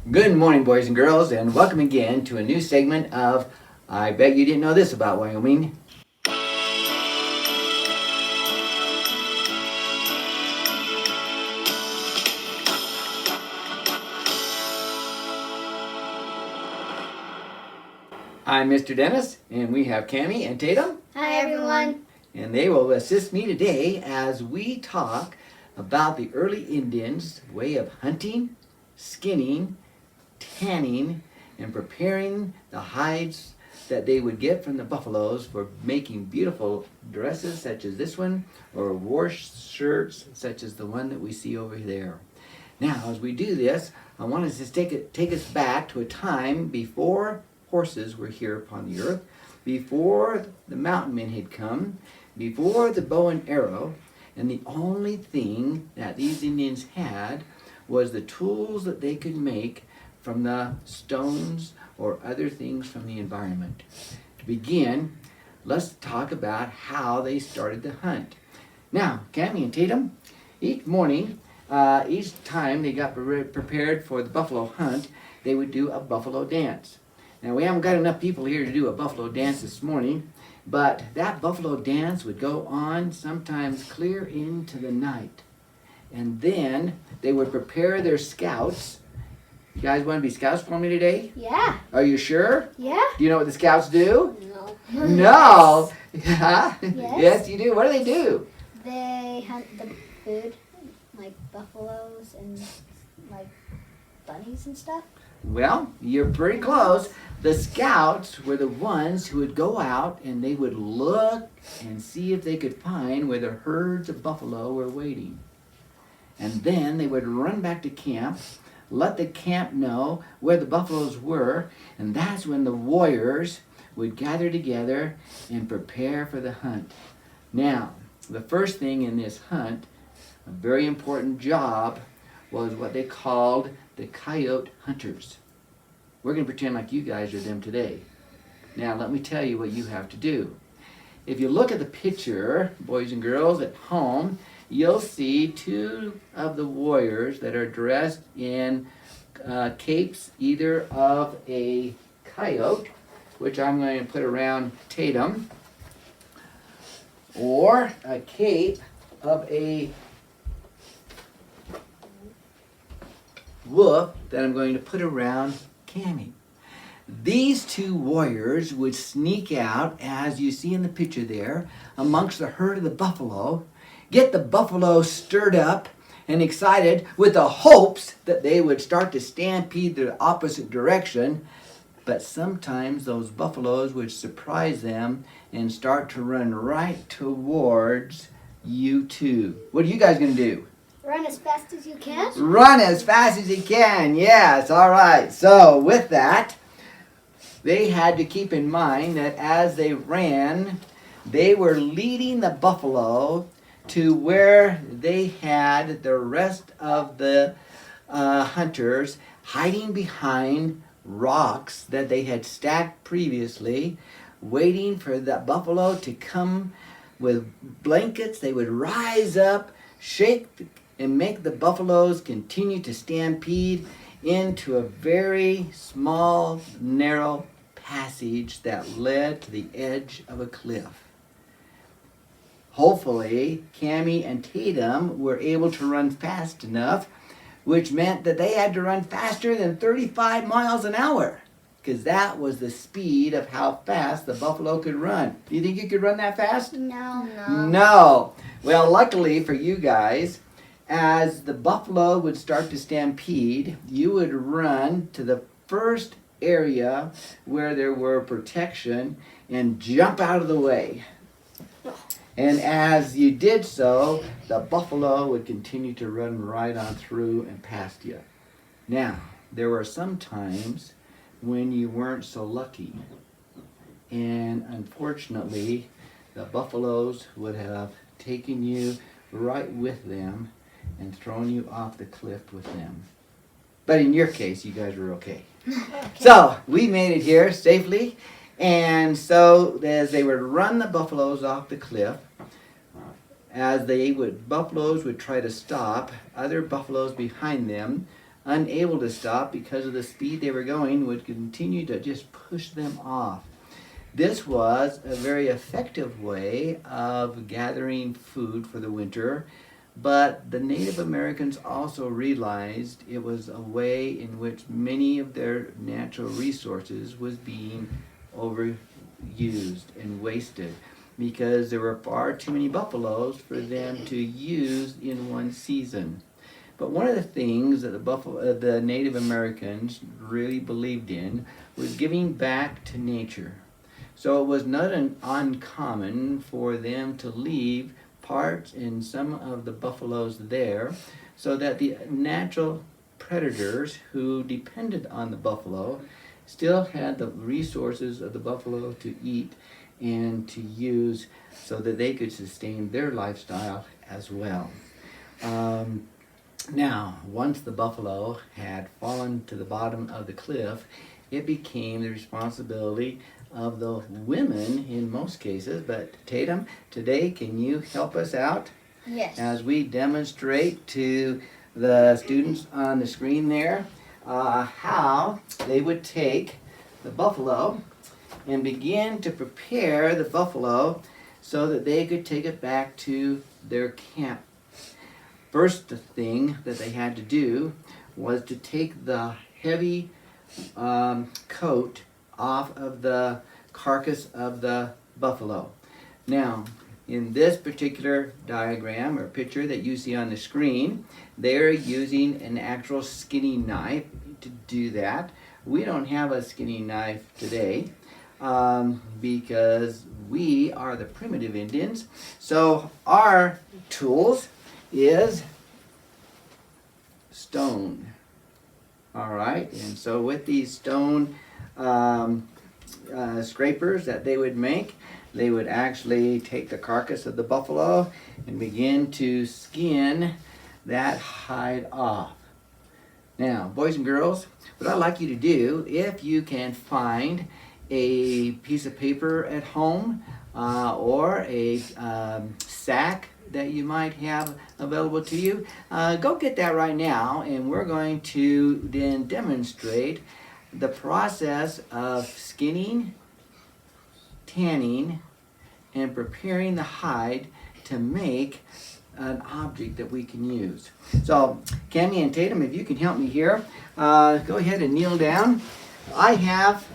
Good morning, boys and girls, and welcome again to a new segment of I Bet You Didn't Know This About Wyoming. I'm Mr. Dennis, and we have Cammie and Tatum. Hi, everyone. And they will assist me today as we talk about the early Indians' way of hunting, skinning, tanning, and preparing the hides that they would get from the buffaloes for making beautiful dresses such as this one, or war shirts such as the one that we see over there. Now, as we do this, I want us to take us back to a time before horses were here upon the earth, before the mountain men had come, before the bow and arrow, and the only thing that these Indians had was the tools that they could make from the stones or other things from the environment. To begin, let's talk about how they started to hunt. Now, Cammie and Tatum, each morning, each time they got prepared for the buffalo hunt, they would do a buffalo dance. Now, we haven't got enough people here to do a buffalo dance this morning, but that buffalo dance would go on sometimes clear into the night. And then they would prepare their scouts. You guys want to be scouts for me today? Yeah. Are you sure? Yeah. Do you know what the scouts do? No. No. Yeah. Yes. Yes, you do. What do they do? They hunt the food, like buffaloes and like bunnies and stuff. Well, you're pretty close. The scouts were the ones who would go out and they would look and see if they could find where the herds of buffalo were waiting. And then they would run back to camp, let the camp know where the buffaloes were, and that's when the warriors would gather together and prepare for the hunt. Now, the first thing in this hunt, a very important job, was what they called the coyote hunters. We're going to pretend like you guys are them today. Now, let me tell you what you have to do. If you look at the picture, boys and girls at home, you'll see two of the warriors that are dressed in capes, either of a coyote, which I'm going to put around Tatum, or a cape of a wolf that I'm going to put around Cammie. These two warriors would sneak out, as you see in the picture there, amongst the herd of the buffalo, get the buffalo stirred up and excited with the hopes that they would start to stampede the opposite direction. But sometimes those buffaloes would surprise them and start to run right towards you two. What are you guys going to do? Run as fast as you can. Run as fast as you can. Yes, all right. So with that, they had to keep in mind that as they ran, they were leading the buffalo to where they had the rest of the hunters hiding behind rocks that they had stacked previously, waiting for the buffalo to come with blankets. They would rise up, shake and make the buffaloes continue to stampede into a very small, narrow passage that led to the edge of a cliff. Hopefully, Cammie and Tatum were able to run fast enough, which meant that they had to run faster than 35 miles an hour, because that was the speed of how fast the buffalo could run. Do you think you could run that fast? No. No. Well, luckily for you guys, as the buffalo would start to stampede, you would run to the first area where there were protection and jump out of the way. And as you did so, the buffalo would continue to run right on through and past you. Now, there were some times when you weren't so lucky. And unfortunately, the buffaloes would have taken you right with them and thrown you off the cliff with them. But in your case, you guys were okay. So, we made it here safely. And so, as they would run the buffaloes off the cliff, buffaloes would try to stop, other buffaloes behind them unable to stop because of the speed they were going, would continue to just push them off. This was a very effective way of gathering food for the winter, but the Native Americans also realized it was a way in which many of their natural resources was being overused and wasted, because there were far too many buffaloes for them to use in one season. But one of the things that the Native Americans really believed in was giving back to nature. So it was not uncommon for them to leave parts in some of the buffaloes there, so that the natural predators who depended on the buffalo still had the resources of the buffalo to eat and to use, so that they could sustain their lifestyle as well. Now, once the buffalo had fallen to the bottom of the cliff, it became the responsibility of the women in most cases. But Tatum, today, can you help us out? Yes. As we demonstrate to the students on the screen there how they would take the buffalo and begin to prepare the buffalo so that they could take it back to their camp. First thing that they had to do was to take the heavy coat off of the carcass of the buffalo. Now, in this particular diagram or picture that you see on the screen, they're using an actual skinning knife to do that. We don't have a skinning knife today because we are the primitive Indians. So our tools is stone. All right, and so with these stone scrapers that they would make, they would actually take the carcass of the buffalo and begin to skin that hide off. Now, boys and girls, what I'd like you to do, if you can find a piece of paper at home or a sack that you might have available to you, go get that right now, and we're going to then demonstrate the process of skinning, tanning, and preparing the hide to make an object that we can use. So, Cammie and Tatum, if you can help me here, go ahead and kneel down. I have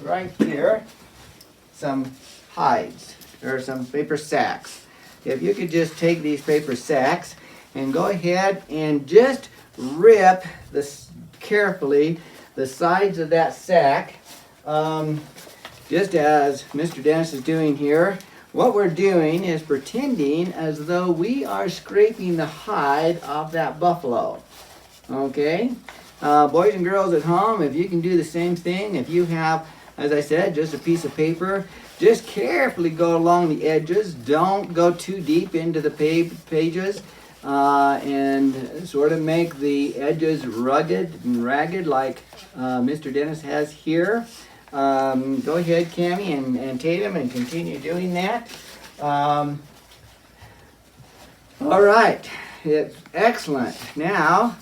right here some hides, or some paper sacks. If you could just take these paper sacks and go ahead and just rip carefully the sides of that sack, just as Mr. Dennis is doing here. What we're doing is pretending as though we are scraping the hide off that buffalo. Okay? Boys and girls at home, if you can do the same thing, if you have, as I said, just a piece of paper, just carefully go along the edges. Don't go too deep into the pages and sort of make the edges rugged and ragged like Mr. Dennis has here. Go ahead, Cammie and Tatum, and continue doing that. All right, it's excellent. Now,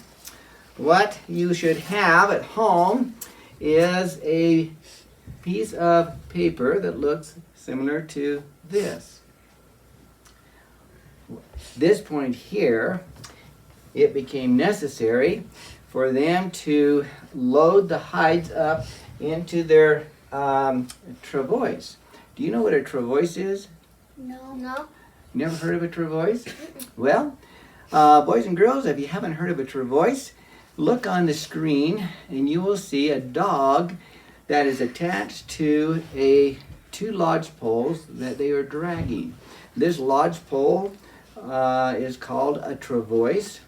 what you should have at home is a piece of paper that looks similar to this. This point here, it became necessary for them to load the hides up into their travois. Do you know what a travois is? No. Never heard of a travois? Well, boys and girls, if you haven't heard of a travois, look on the screen and you will see a dog that is attached to two lodge poles that they are dragging. This lodge pole is called a travois.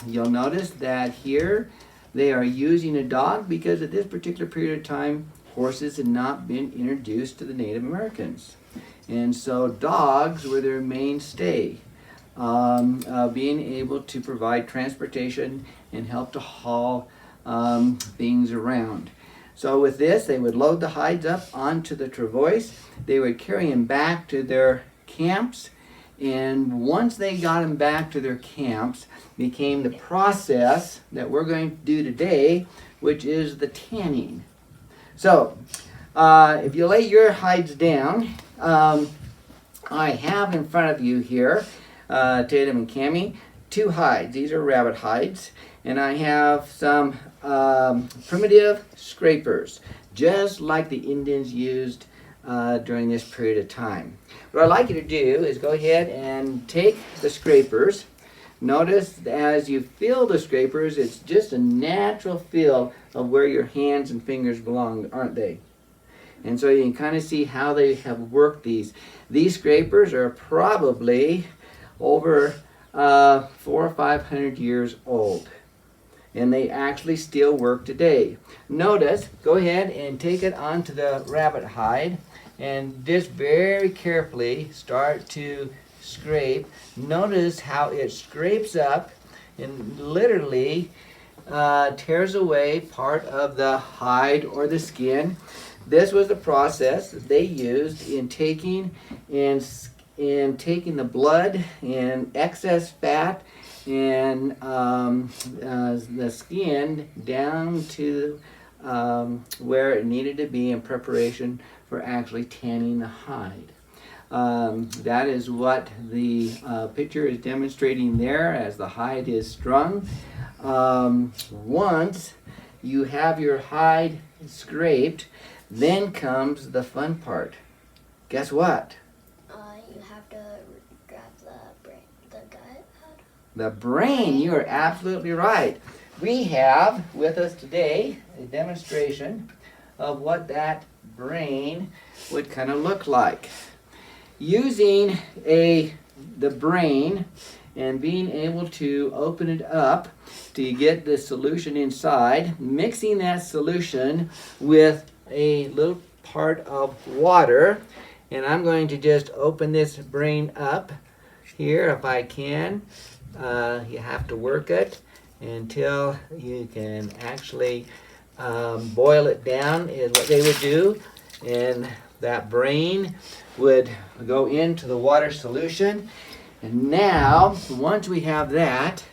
You'll notice that here they are using a dog because at this particular period of time, horses had not been introduced to the Native Americans. And so dogs were their mainstay, being able to provide transportation and help to haul things around. So with this, they would load the hides up onto the travois. They would carry them back to their camps, And once they got them back to their camps, became the process that we're going to do today, which is the tanning. So, if you lay your hides down, I have in front of you here, Tatum and Cammie, 2 hides. These are rabbit hides. And I have some primitive scrapers, just like the Indians used during this period of time. What I'd like you to do is go ahead and take the scrapers. Notice as you feel the scrapers, it's just a natural feel of where your hands and fingers belong, aren't they? And so you can kind of see how they have worked these. These scrapers are probably over 400 or 500 years old. And they actually still work today. Notice, go ahead and take it onto the rabbit hide and just very carefully start to scrape. Notice how it scrapes up and literally tears away part of the hide or the skin. This was the process that they used in taking the blood and excess fat and the skin down to where it needed to be in preparation for actually tanning the hide. That is what the picture is demonstrating there as the hide is strung. Once you have your hide scraped, then comes the fun part. Guess what? You have to grab the gut out. The brain, you are absolutely right. We have with us today a demonstration of what that brain would kind of look like. Using the brain and being able to open it up to get the solution inside, mixing that solution with a little part of water, and I'm going to just open this brain up here if I can. You have to work it until you can actually boil it down is what they would do, and that brain would go into the water solution. And now, once we have that,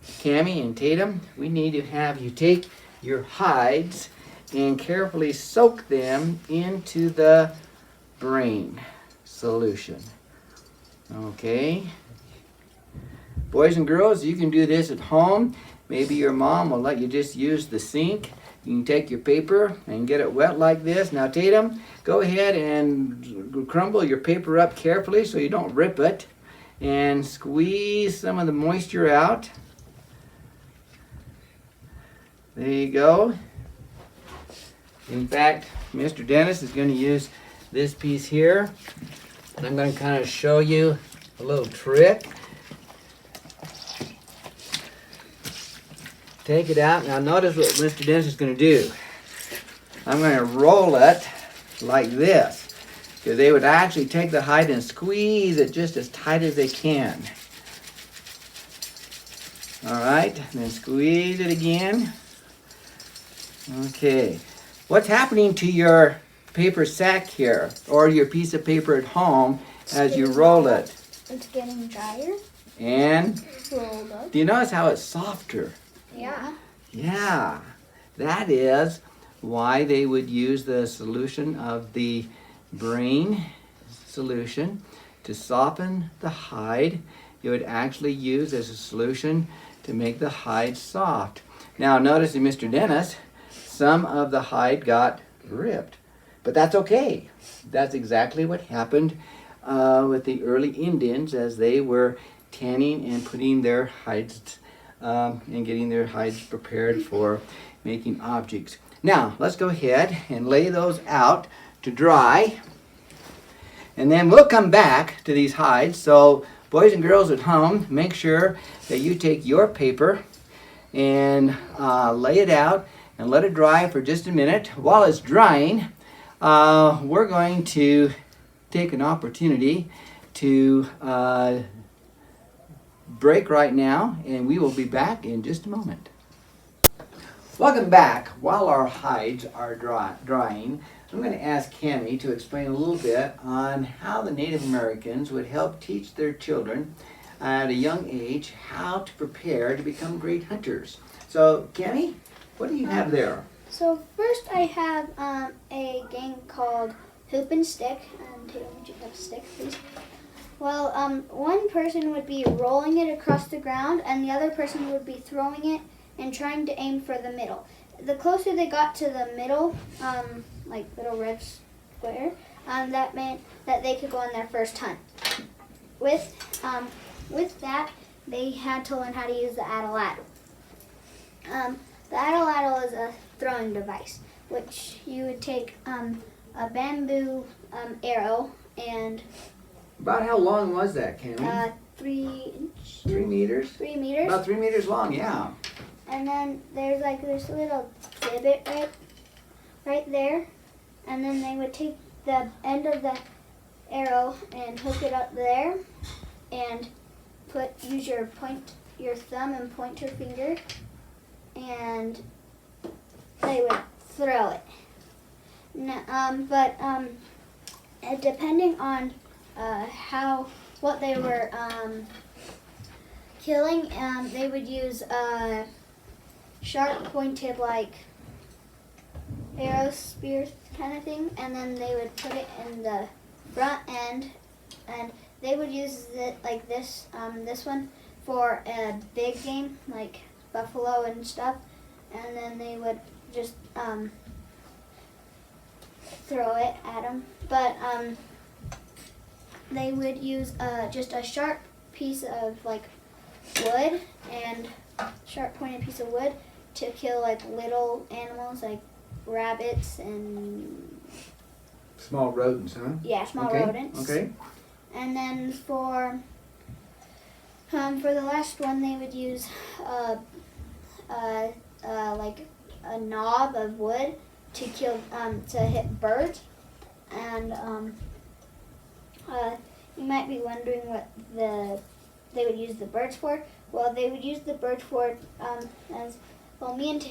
Cammie and Tatum, we need to have you take your hides and carefully soak them into the brain solution. Okay? Boys and girls, you can do this at home. Maybe your mom will let you just use the sink. You can take your paper and get it wet like this. Now Tatum, go ahead and crumble your paper up carefully so you don't rip it. And squeeze some of the moisture out. There you go. In fact, Mr. Dennis is going to use this piece here. And I'm going to kind of show you a little trick. Take it out. Now notice what Mr. Dennis is going to do. I'm going to roll it like this. Because they would actually take the hide and squeeze it just as tight as they can. Alright, and then squeeze it again. Okay. What's happening to your paper sack here, or your piece of paper at home as you roll it? It's getting drier. And Rolled up. do you notice how it's softer? Yeah. Yeah. That is why they would use the solution of the brain solution to soften the hide. It would actually use as a solution to make the hide soft. Now notice in Mr. Dennis, some of the hide got ripped, but that's okay. That's exactly what happened with the early Indians as they were tanning and putting their hides and getting their hides prepared for making objects. Now let's go ahead and lay those out to dry, and then we'll come back to these hides. So boys and girls at home, make sure that you take your paper and lay it out and let it dry for just a minute. While it's drying, we're going to take an opportunity to break right now, and we will be back in just a moment. Welcome back. While our hides are drying, I'm going to ask Cammie to explain a little bit on how the Native Americans would help teach their children at a young age how to prepare to become great hunters. So, Cammie, what do you have there? So first I have a game called Hoop and Stick. Tatum, would you have a stick, please? Well, one person would be rolling it across the ground, and the other person would be throwing it and trying to aim for the middle. The closer they got to the middle, like little red square, that meant that they could go on their first hunt. With that, they had to learn how to use the atlatl. The atlatl is a throwing device, which you would take a bamboo arrow and About how long was that, Cammie? 3 inches. 3 meters? 3 meters. About 3 meters long, yeah. And then there's like this little divot right there. And then they would take the end of the arrow and hook it up there and use your thumb and pointer finger, and they would throw it. Depending on what they were killing, they would use sharp pointed like arrow spears kind of thing, and then they would put it in the front end, and they would use it like this one for a big game like buffalo and stuff, and then they would just throw it at them. But they would use just a sharp piece of like wood and sharp pointed piece of wood to kill like little animals like rabbits and Small rodents, huh? yeah, small Okay, rodents. Okay. And then for the last one, they would use like a knob of wood to kill to hit birds. And you might be wondering what they would use the birds for. Well, they would use the birds for as well. Me and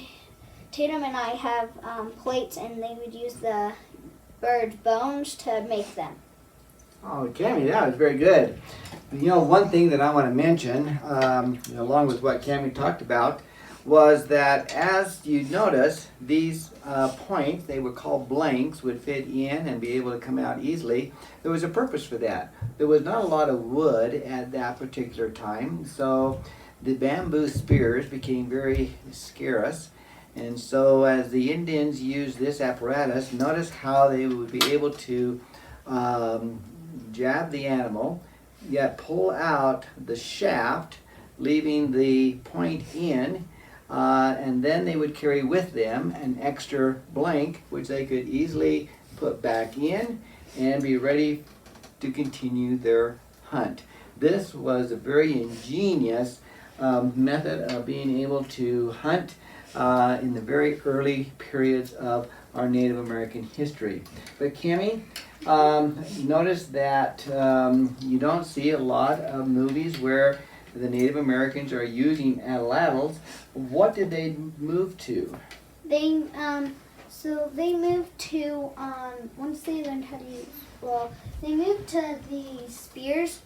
Tatum and I have plates, and they would use the bird bones to make them. Oh, Cammie, that was very good. You know, one thing that I want to mention, along with what Cammie talked about, was that as you notice, these points, they were called blanks, would fit in and be able to come out easily. There was a purpose for that. There was not a lot of wood at that particular time, so the bamboo spears became very scarce. And so as the Indians used this apparatus, notice how they would be able to jab the animal, yet pull out the shaft, leaving the point in, and then they would carry with them an extra blank, which they could easily put back in and be ready to continue their hunt. This was a very ingenious method of being able to hunt in the very early periods of our Native American history. But Cammie, notice that you don't see a lot of movies where the Native Americans are using atlatls. What did they move to? They moved to once they learned how to use. Well, they moved to the spears.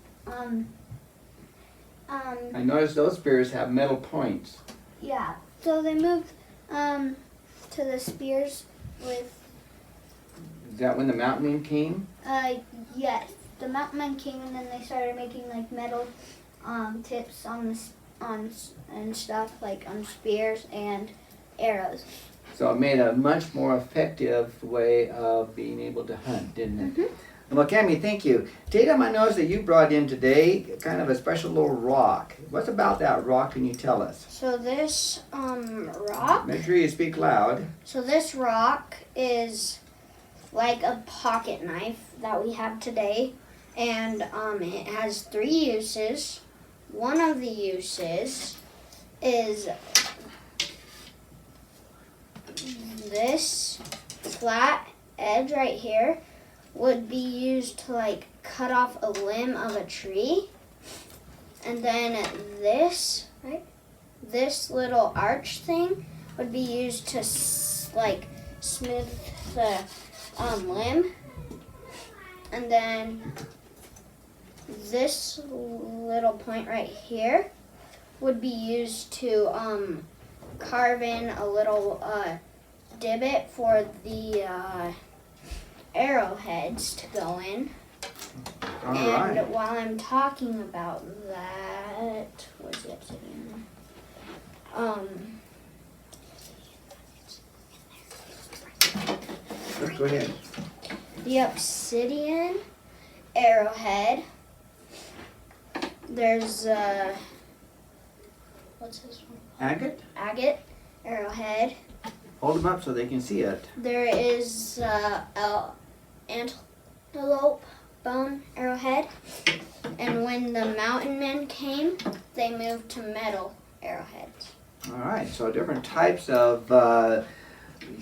I noticed those spears have metal points. Yeah. So they moved to the spears with. Is that when the mountain men came? Yes. The mountain men came, and then they started making like metal tips on and stuff like on spears and arrows. So it made a much more effective way of being able to hunt, didn't it? Mm-hmm. Well, Cammie, thank you. Tatum, I noticed that you brought in today kind of a special little rock. What's about that rock? Can you tell us? So this rock. Make sure you speak loud. So this rock is like a pocket knife that we have today, and it has 3 uses. One of the uses is this flat edge right here would be used to like cut off a limb of a tree, and then this little arch thing would be used to like smooth the limb, and then this little point right here would be used to carve in a little divot for the arrowheads to go in. All And right. while I'm talking about that, where's the obsidian? Let's go ahead. The obsidian arrowhead. There's what's this one? Agate, Agate arrowhead. hold them up so they can see it. There is a antelope bone arrowhead. And when the mountain men came, they moved to metal arrowheads. All right, so different types of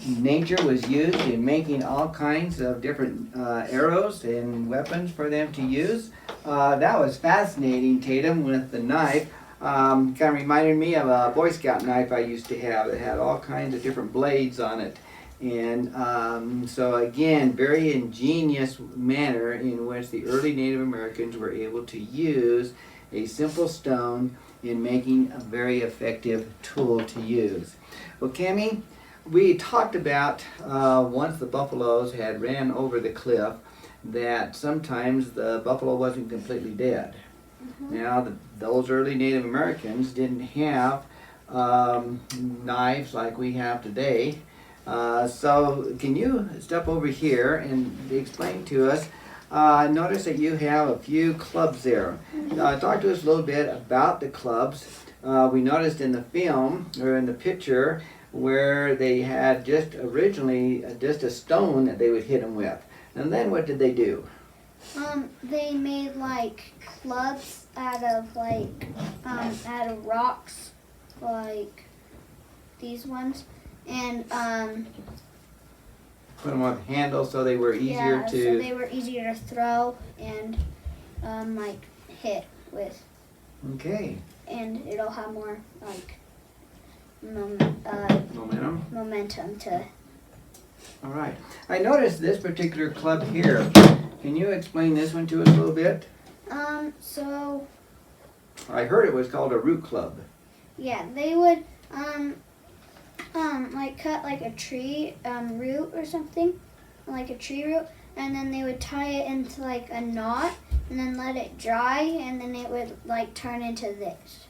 nature was used in making all kinds of different arrows and weapons for them to use. That was fascinating, Tatum, with the knife. Kind of reminded me of a Boy Scout knife I used to have. It had all kinds of different blades on it. And so again, very ingenious manner in which the early Native Americans were able to use a simple stone in making a very effective tool to use. Well, Cammie, we talked about once the buffaloes had ran over the cliff that sometimes the buffalo wasn't completely dead. Now, those early Native Americans didn't have knives like we have today. So can you step over here and explain to us, notice that you have a few clubs there. Talk to us a little bit about the clubs. We noticed in the film, or in the picture, where they had just originally just a stone that they would hit them with. And then what did they do? They made like clubs out of like out of rocks, like these ones, and Put them with handles so they were easier yeah, to... so they were easier to throw and like hit with, Okay. and it'll have more like Momentum. momentum to. All right. I noticed this particular club here. Can you explain this one to us a little bit? So I heard it was called a root club. yeah, they would like cut like a tree root or something, like a tree root, and then they would tie it into like a knot and then let it dry, and then it would like turn into this.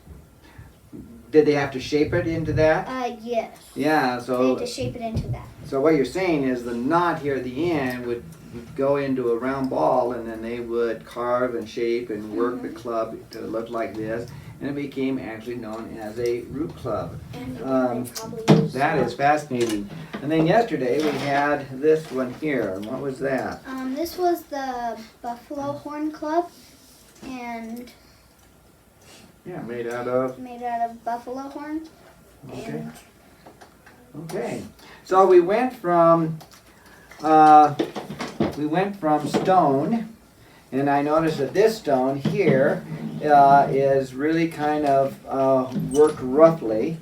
Did they have to shape it into that? Yes. Yeah, They so had to shape it into that. so what you're saying is the knot here at the end would go into a round ball, and then they would carve and shape and work the club to look like this, and it became actually known as a root club. And they probably used That is fascinating. And then yesterday we had this one here. And what was that? This was the buffalo horn club, and Yeah, made out of... made out of buffalo horn. Okay. And Okay. So we went from stone, and I noticed that this stone here is really kind of worked roughly,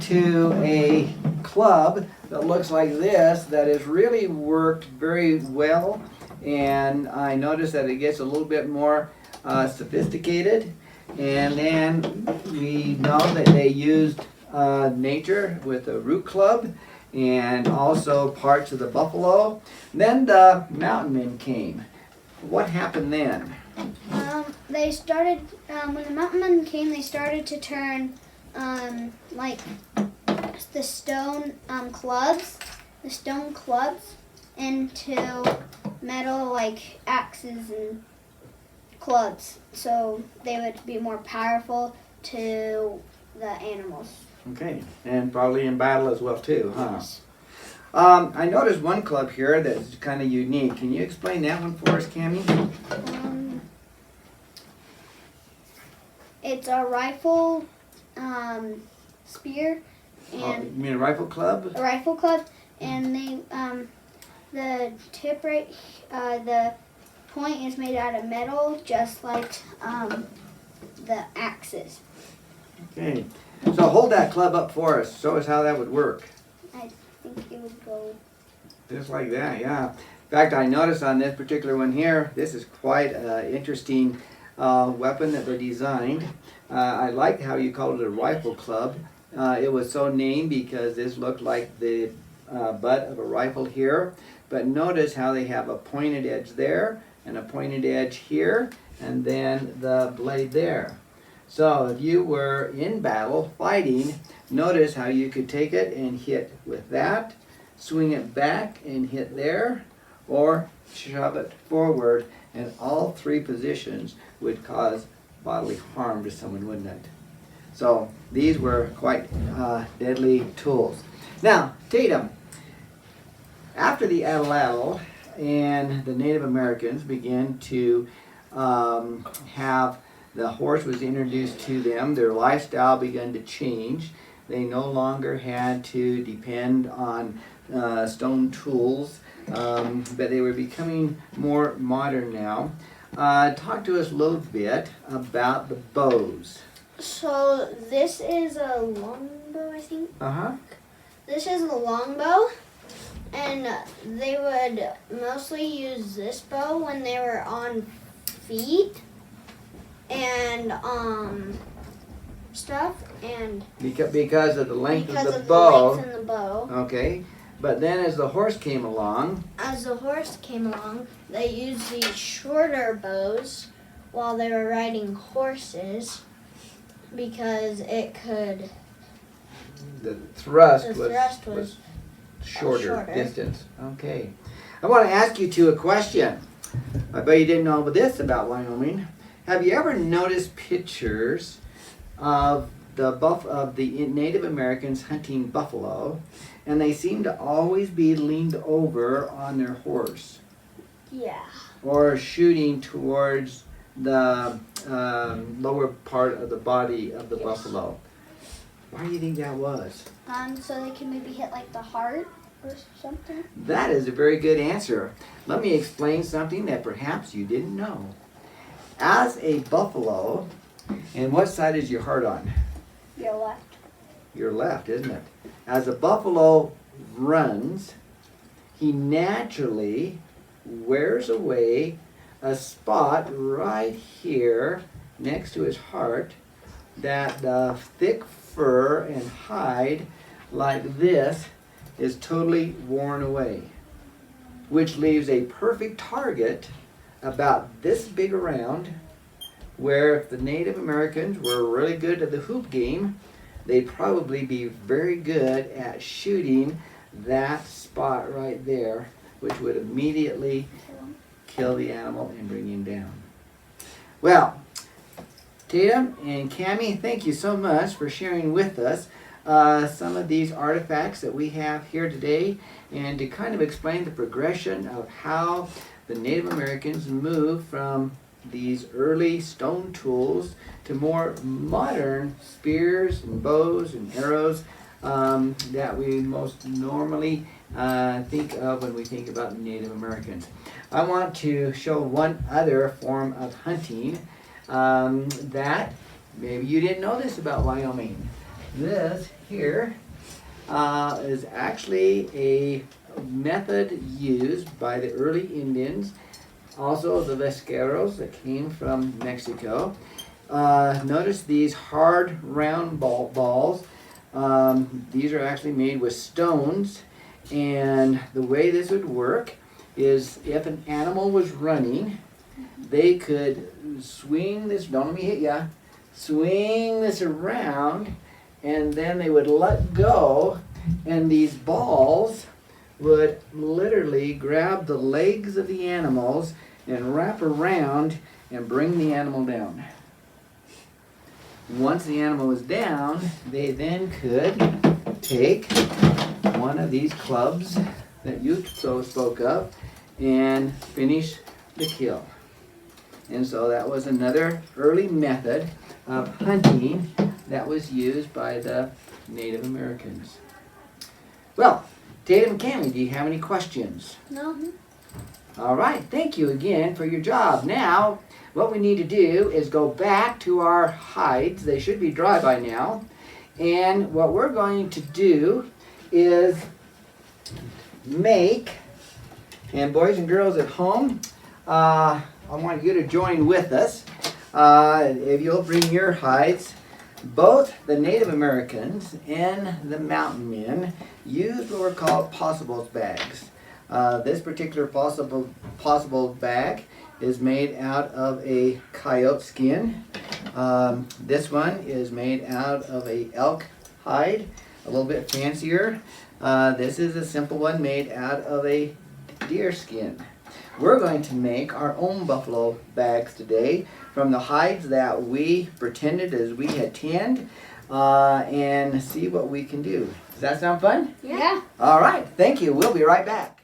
to a club that looks like this that is really worked very well, and I noticed that it gets a little bit more sophisticated. And then we know that they used nature with a root club and also parts of the buffalo. Then the mountain men came. What happened then? They started, when the mountain men came, they started to turn like the stone clubs into metal like axes and clubs, so they would be more powerful to the animals. Okay, and probably in battle as well too, huh? Yes. I noticed one club here that's kind of unique. Can you explain that one for us, Cammie? It's a rifle spear Oh, and you mean a rifle club? a rifle club, and they the tip right the point is made out of metal, just like the axes. Okay. So hold that club up for us. Show us how that would work. I think it would go. Just like that, yeah. In fact, I noticed on this particular one here, this is quite an interesting weapon that they designed. I liked how you called it a rifle club. It was so named because this looked like the butt of a rifle here. But notice how they have a pointed edge there and a pointed edge here, and then the blade there. So if you were in battle fighting, notice how you could take it and hit with that, swing it back and hit there, or shove it forward, and all three positions would cause bodily harm to someone, wouldn't it? So these were quite deadly tools. Now, Tatum, after the Atlatl and the Native Americans began to have the horse was introduced to them, their lifestyle began to change. They no longer had to depend on stone tools, but they were becoming more modern now. Talk to us a little bit about the bows. So this is a longbow, I think. Uh-huh. This is a longbow, and they would mostly use this bow when they were on feet and stuff, and Because of the length because of the of bow. the length in the bow. Okay. But then as the horse came along, As the horse came along, they used these shorter bows while they were riding horses because it could. the thrust, The thrust was shorter shorter. distance. Okay. I want to ask you two a question. I bet you didn't know this about Wyoming. Have you ever noticed pictures of the Native Americans hunting buffalo, and they seem to always be leaned over on their horse Yeah. or shooting towards the lower part of the body of the Yes. buffalo? Why do you think that was? So they can maybe hit like the heart or something. That is a very good answer. Let me explain something that perhaps you didn't know. As a buffalo, and what side is your heart on? Your left. Your left, isn't it? As a buffalo runs, he naturally wears away a spot right here next to his heart that the thick fur and hide like this is totally worn away, which leaves a perfect target about this big around, where if the Native Americans were really good at the hoop game, they'd probably be very good at shooting that spot right there, which would immediately kill the animal and bring him down. Well, Tatum and Cammie, thank you so much for sharing with us some of these artifacts that we have here today, and to kind of explain the progression of how the Native Americans moved from these early stone tools to more modern spears and bows and arrows that we most normally think of when we think about Native Americans. I want to show one other form of hunting that maybe you didn't know this about Wyoming. This here is actually a method used by the early Indians, also the Vesqueros that came from Mexico. Notice these hard round balls. These are actually made with stones, and the way this would work is if an animal was running, they could swing this, don't let me hit ya, swing this around, and then they would let go, and these balls would literally grab the legs of the animals and wrap around and bring the animal down. Once the animal was down, they then could take one of these clubs that you spoke of and finish the kill. And so that was another early method of hunting that was used by the Native Americans. Well, Tatum and Cammie, do you have any questions? No. All right, thank you again for your job. Now, what we need to do is go back to our hides. They should be dry by now. And what we're going to do is make, and boys and girls at home, I want you to join with us. If you'll bring your hides, both the Native Americans and the mountain men used what were called possibles bags. This particular possible bag is made out of a coyote skin. This one is made out of a elk hide, a little bit fancier. This is a simple one made out of a deer skin. We're going to make our own buffalo bags today from the hides that we pretended as we had tanned, and see what we can do. Does that sound fun? Yeah. All right, thank you. We'll be right back.